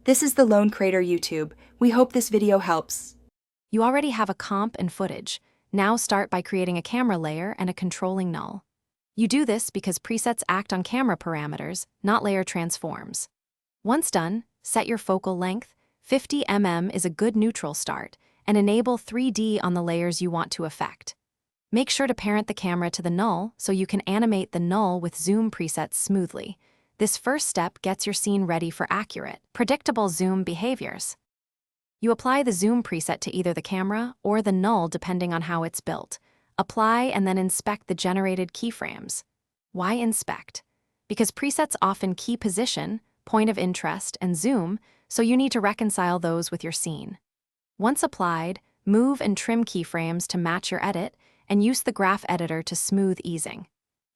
This is the Lone Crater YouTube. We hope this video helps. You already have a comp and footage. Now start by creating a camera layer and a controlling null. You do this because presets act on camera parameters, not layer transforms. Once done, set your focal length. 50 mm is a good neutral start, and enable 3D on the layers you want to affect. Make sure to parent the camera to the null so you can animate the null with zoom presets smoothly. This first step gets your scene ready for accurate, predictable zoom behaviors. You apply the zoom preset to either the camera or the null depending on how it's built. Apply and then inspect the generated keyframes. Why inspect? Because presets often key position, point of interest, and zoom, so you need to reconcile those with your scene. Once applied, move and trim keyframes to match your edit, and use the graph editor to smooth easing.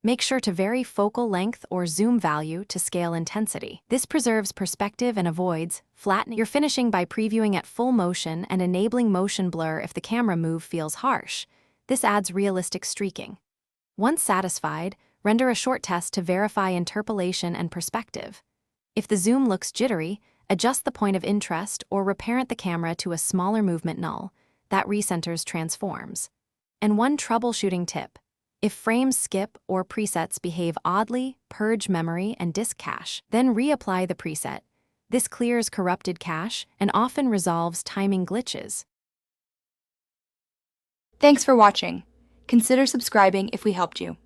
Make sure to vary focal length or zoom value to scale intensity. This preserves perspective and avoids flattening. You're finishing by previewing at full motion and enabling motion blur if the camera move feels harsh. This adds realistic streaking. Once satisfied, render a short test to verify interpolation and perspective. If the zoom looks jittery, adjust the point of interest or reparent the camera to a smaller movement null that recenters transforms. And one troubleshooting tip: if frames skip or presets behave oddly, purge memory and disk cache, then reapply the preset. This clears corrupted cache and often resolves timing glitches. Thanks for watching. Consider subscribing if we helped you.